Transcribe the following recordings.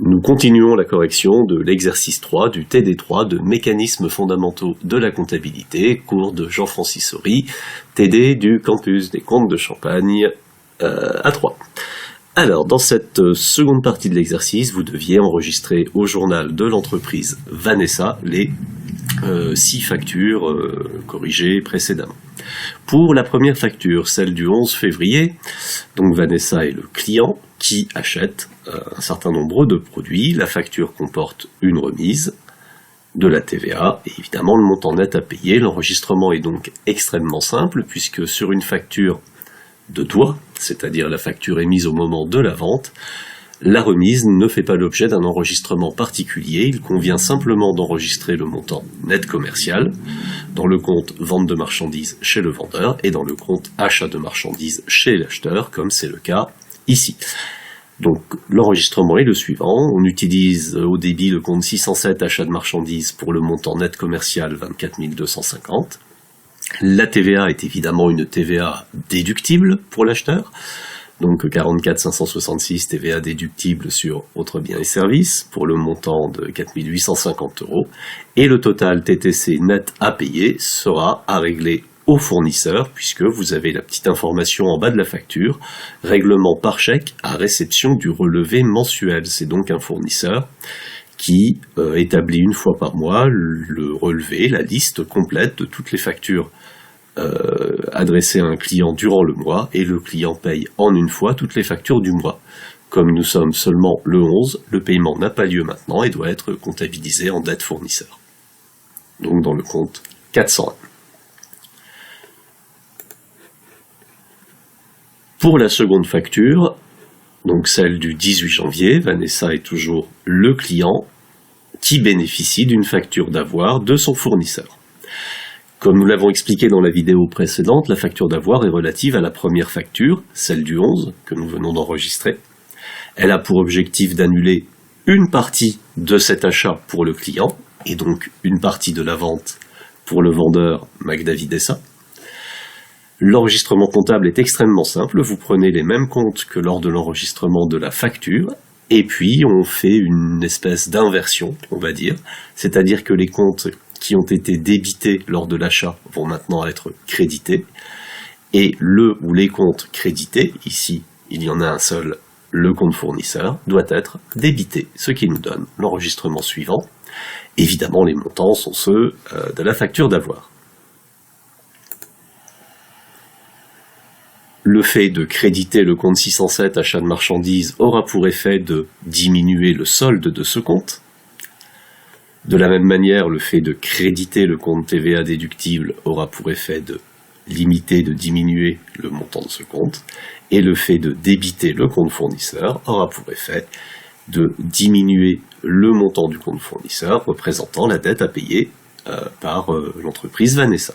Nous continuons la correction de l'exercice 3 du TD3 de mécanismes fondamentaux de la comptabilité, cours de Jean-Francis Horry, TD du campus des Comtes de Champagne à Troyes. Alors, dans cette seconde partie de l'exercice, vous deviez enregistrer au journal de l'entreprise Vanessa les 6 factures corrigées précédemment. Pour la première facture, celle du 11 février, donc Vanessa est le client qui achète un certain nombre de produits. La facture comporte une remise, de la TVA et évidemment le montant net à payer. L'enregistrement est donc extrêmement simple puisque sur une facture de doigt, c'est-à-dire la facture émise au moment de la vente, la remise ne fait pas l'objet d'un enregistrement particulier, il convient simplement d'enregistrer le montant net commercial dans le compte vente de marchandises chez le vendeur et dans le compte achat de marchandises chez l'acheteur, comme c'est le cas ici. Donc l'enregistrement est le suivant, on utilise au débit le compte 607 achat de marchandises pour le montant net commercial 24 250. La TVA est évidemment une TVA déductible pour l'acheteur, donc 44 566 TVA déductible sur autres biens et services pour le montant de 4 850 €, et le total TTC net à payer sera à régler au fournisseur, puisque vous avez la petite information en bas de la facture, règlement par chèque à réception du relevé mensuel. C'est donc un fournisseur qui établit une fois par mois le relevé, la liste complète de toutes les factures adressées à un client durant le mois, et le client paye en une fois toutes les factures du mois. Comme nous sommes seulement le 11, le paiement n'a pas lieu maintenant et doit être comptabilisé en dette fournisseur. Donc dans le compte 401. Pour la seconde facture, donc celle du 18 janvier, Vanessa est toujours le client qui bénéficie d'une facture d'avoir de son fournisseur. Comme nous l'avons expliqué dans la vidéo précédente, la facture d'avoir est relative à la première facture, celle du 11, que nous venons d'enregistrer. Elle a pour objectif d'annuler une partie de cet achat pour le client, et donc une partie de la vente pour le vendeur Magda Videssa. L'enregistrement comptable est extrêmement simple, vous prenez les mêmes comptes que lors de l'enregistrement de la facture, et puis on fait une espèce d'inversion, on va dire, c'est-à-dire que les comptes qui ont été débités lors de l'achat vont maintenant être crédités, et le ou les comptes crédités, ici il y en a un seul, le compte fournisseur, doit être débité, ce qui nous donne l'enregistrement suivant. Évidemment les montants sont ceux de la facture d'avoir. Le fait de créditer le compte 607 achat de marchandises aura pour effet de diminuer le solde de ce compte. De la même manière, le fait de créditer le compte TVA déductible aura pour effet de limiter, de diminuer le montant de ce compte. Et le fait de débiter le compte fournisseur aura pour effet de diminuer le montant du compte fournisseur représentant la dette à payer par l'entreprise Vanessa.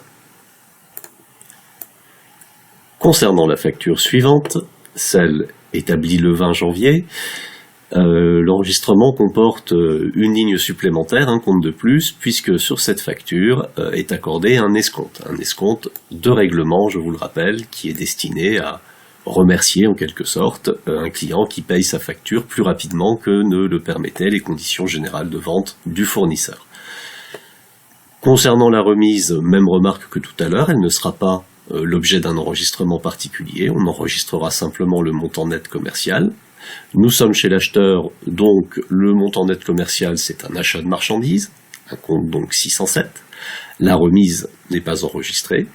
Concernant la facture suivante, celle établie le 20 janvier, l'enregistrement comporte une ligne supplémentaire, un compte de plus, puisque sur cette facture est accordé un escompte de règlement, je vous le rappelle, qui est destiné à remercier en quelque sorte un client qui paye sa facture plus rapidement que ne le permettaient les conditions générales de vente du fournisseur. Concernant la remise, même remarque que tout à l'heure, elle ne sera pas l'objet d'un enregistrement particulier, on enregistrera simplement le montant net commercial. Nous sommes chez l'acheteur, donc le montant net commercial c'est un achat de marchandises, un compte donc 607. La remise n'est pas enregistrée.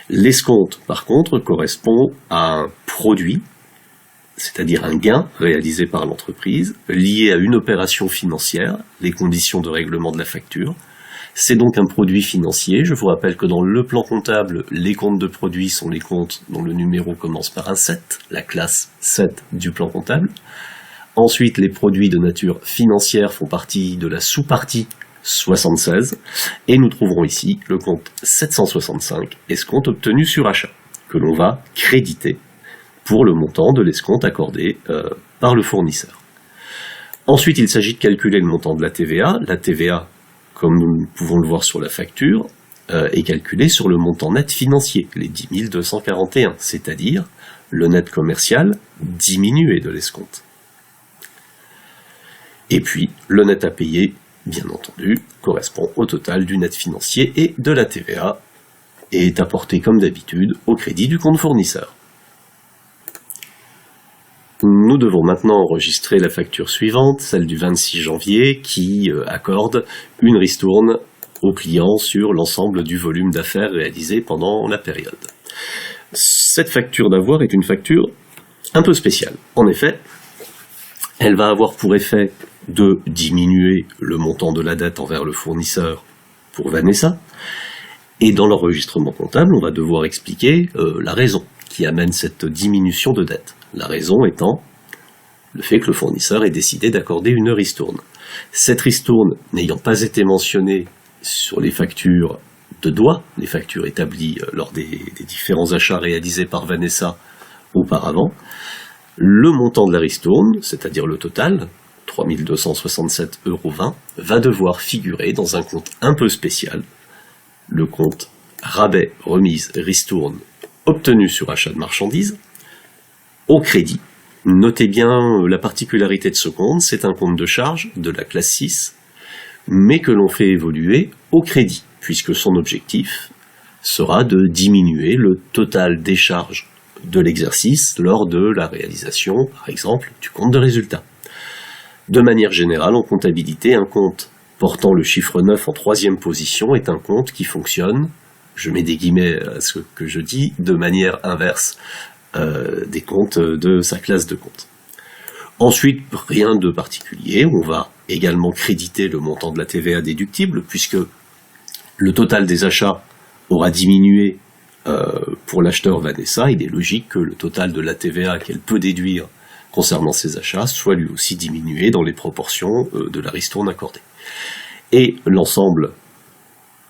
L'escompte par contre correspond à un produit, c'est-à-dire un gain réalisé par l'entreprise, lié à une opération financière, les conditions de règlement de la facture. C'est donc un produit financier. Je vous rappelle que dans le plan comptable, les comptes de produits sont les comptes dont le numéro commence par un 7, la classe 7 du plan comptable. Ensuite, les produits de nature financière font partie de la sous-partie 76, et nous trouverons ici le compte 765, escompte obtenu sur achat, que l'on va créditer pour le montant de l'escompte accordé par le fournisseur. Ensuite, il s'agit de calculer le montant de la TVA. La TVA, comme nous pouvons le voir sur la facture, est calculé sur le montant net financier, les 10 241, c'est-à-dire le net commercial diminué de l'escompte. Et puis, le net à payer, bien entendu, correspond au total du net financier et de la TVA et est apporté comme d'habitude au crédit du compte fournisseur. Nous devons maintenant enregistrer la facture suivante, celle du 26 janvier, qui accorde une ristourne au client sur l'ensemble du volume d'affaires réalisé pendant la période. Cette facture d'avoir est une facture un peu spéciale. En effet, elle va avoir pour effet de diminuer le montant de la dette envers le fournisseur pour Vanessa, et dans l'enregistrement comptable, on va devoir expliquer la raison qui amène cette diminution de dette. La raison étant le fait que le fournisseur ait décidé d'accorder une ristourne. Cette ristourne n'ayant pas été mentionnée sur les factures de doigt, les factures établies lors des différents achats réalisés par Vanessa auparavant, le montant de la ristourne, c'est-à-dire le total, 3 267,20 €, va devoir figurer dans un compte un peu spécial, le compte rabais, remise, ristourne obtenu sur achat de marchandises, au crédit. Notez bien la particularité de ce compte, c'est un compte de charge de la classe 6, mais que l'on fait évoluer au crédit, puisque son objectif sera de diminuer le total des charges de l'exercice lors de la réalisation, par exemple, du compte de résultat. De manière générale, en comptabilité, un compte portant le chiffre 9 en troisième position est un compte qui fonctionne, je mets des guillemets à ce que je dis, de manière inverse des comptes de sa classe de compte. Ensuite, rien de particulier, on va également créditer le montant de la TVA déductible, puisque le total des achats aura diminué pour l'acheteur Vanessa. Il est logique que le total de la TVA qu'elle peut déduire concernant ses achats soit lui aussi diminué dans les proportions de la ristourne accordée. Et l'ensemble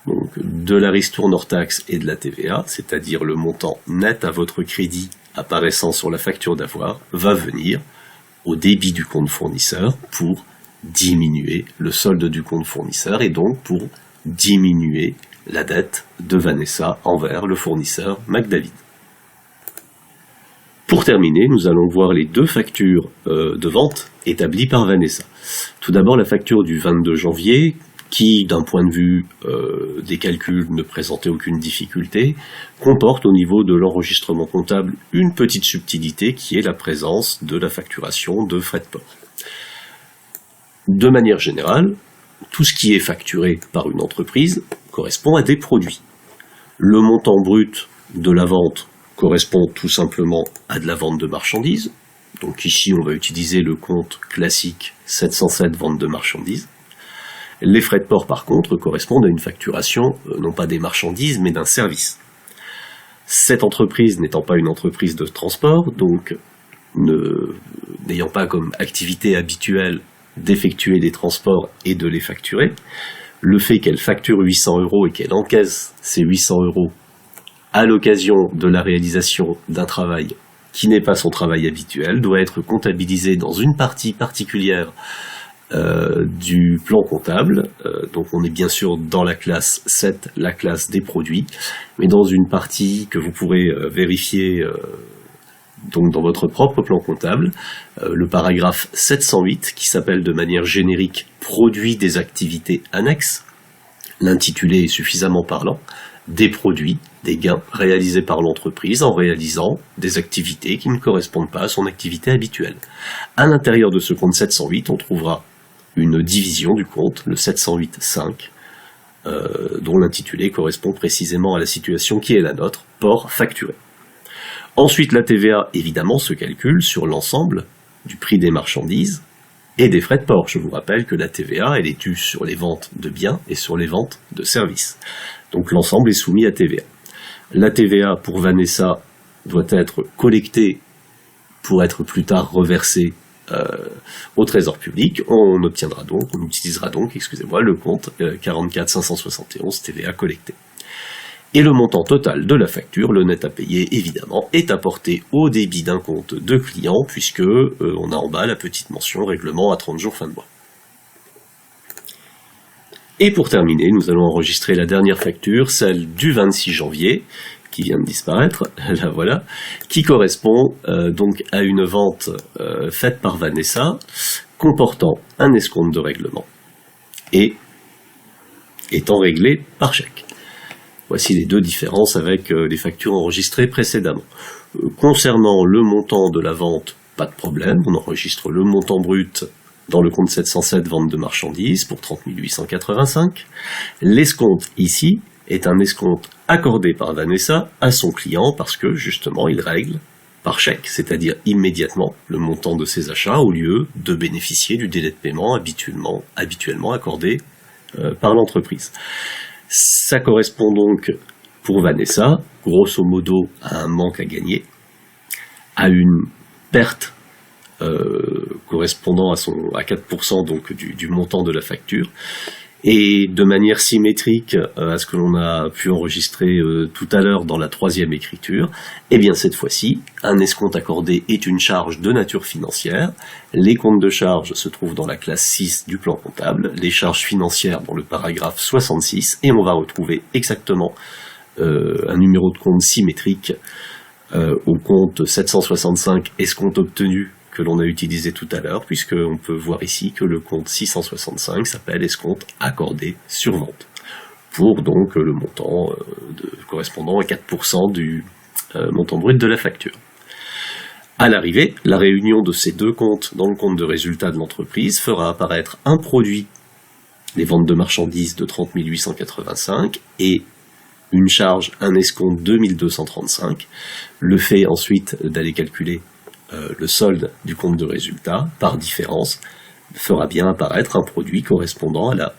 donc, de la ristourne hors taxe et de la TVA, c'est-à-dire le montant net à votre crédit apparaissant sur la facture d'avoir, va venir au débit du compte fournisseur pour diminuer le solde du compte fournisseur et donc pour diminuer la dette de Vanessa envers le fournisseur McDavid. Pour terminer, nous allons voir les deux factures de vente établies par Vanessa. Tout d'abord, la facture du 22 janvier, qui, d'un point de vue des calculs, ne présentait aucune difficulté, comporte au niveau de l'enregistrement comptable une petite subtilité qui est la présence de la facturation de frais de port. De manière générale, tout ce qui est facturé par une entreprise correspond à des produits. Le montant brut de la vente correspond tout simplement à de la vente de marchandises. Donc ici, on va utiliser le compte classique 707 vente de marchandises. Les frais de port, par contre, correspondent à une facturation, non pas des marchandises, mais d'un service. Cette entreprise n'étant pas une entreprise de transport, donc n'ayant pas comme activité habituelle d'effectuer des transports et de les facturer, le fait qu'elle facture 800 € et qu'elle encaisse ces 800 € à l'occasion de la réalisation d'un travail qui n'est pas son travail habituel doit être comptabilisé dans une partie particulière du plan comptable, donc on est bien sûr dans la classe 7, la classe des produits, mais dans une partie que vous pourrez vérifier donc dans votre propre plan comptable, le paragraphe 708 qui s'appelle de manière générique « Produits des activités annexes ». L'intitulé est suffisamment parlant, des produits, des gains réalisés par l'entreprise en réalisant des activités qui ne correspondent pas à son activité habituelle. À l'intérieur de ce compte 708, on trouvera une division du compte, le 708.5, dont l'intitulé correspond précisément à la situation qui est la nôtre, port facturé. Ensuite, la TVA, évidemment, se calcule sur l'ensemble du prix des marchandises et des frais de port. Je vous rappelle que la TVA, elle est due sur les ventes de biens et sur les ventes de services. Donc l'ensemble est soumis à TVA. La TVA, pour Vanessa, doit être collectée pour être plus tard reversée au Trésor public. On utilisera donc, le compte 44 571 TVA collecté. Et le montant total de la facture, le net à payer évidemment, est apporté au débit d'un compte de client puisque on a en bas la petite mention règlement à 30 jours fin de mois. Et pour terminer, nous allons enregistrer la dernière facture, celle du 26 janvier, qui vient de disparaître, la voilà, qui correspond donc à une vente faite par Vanessa, comportant un escompte de règlement et étant réglé par chèque. Voici les deux différences avec les factures enregistrées précédemment. Concernant le montant de la vente, pas de problème, on enregistre le montant brut dans le compte 707 vente de marchandises pour 30 885. L'escompte ici est un escompte accordé par Vanessa à son client parce que justement il règle par chèque, c'est-à-dire immédiatement le montant de ses achats au lieu de bénéficier du délai de paiement habituellement accordé par l'entreprise. Ça correspond donc pour Vanessa, grosso modo, à un manque à gagner, à une perte correspondant à 4% donc du montant de la facture, et de manière symétrique à ce que l'on a pu enregistrer tout à l'heure dans la troisième écriture, et bien cette fois-ci, un escompte accordé est une charge de nature financière, les comptes de charges se trouvent dans la classe 6 du plan comptable, les charges financières dans le paragraphe 66, et on va retrouver exactement un numéro de compte symétrique au compte 765 escompte obtenu que l'on a utilisé tout à l'heure, puisqu'on peut voir ici que le compte 665 s'appelle escompte accordé sur vente, pour donc le montant correspondant à 4% du montant brut de la facture. À l'arrivée, la réunion de ces deux comptes dans le compte de résultat de l'entreprise fera apparaître un produit, les ventes de marchandises de 30 885, et une charge, un escompte de 2235. Le fait ensuite d'aller calculer le solde du compte de résultat par différence fera bien apparaître un produit correspondant à la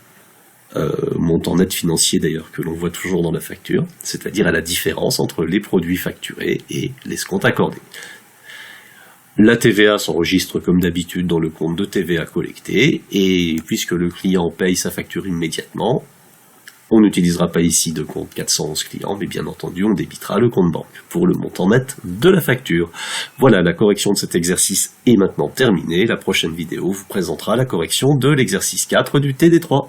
montant net financier d'ailleurs que l'on voit toujours dans la facture, c'est-à-dire à la différence entre les produits facturés et l'escompte accordé. La TVA s'enregistre comme d'habitude dans le compte de TVA collecté, et puisque le client paye sa facture immédiatement, on n'utilisera pas ici de compte 411 clients, mais bien entendu, on débitera le compte banque pour le montant net de la facture. Voilà, la correction de cet exercice est maintenant terminée. La prochaine vidéo vous présentera la correction de l'exercice 4 du TD3.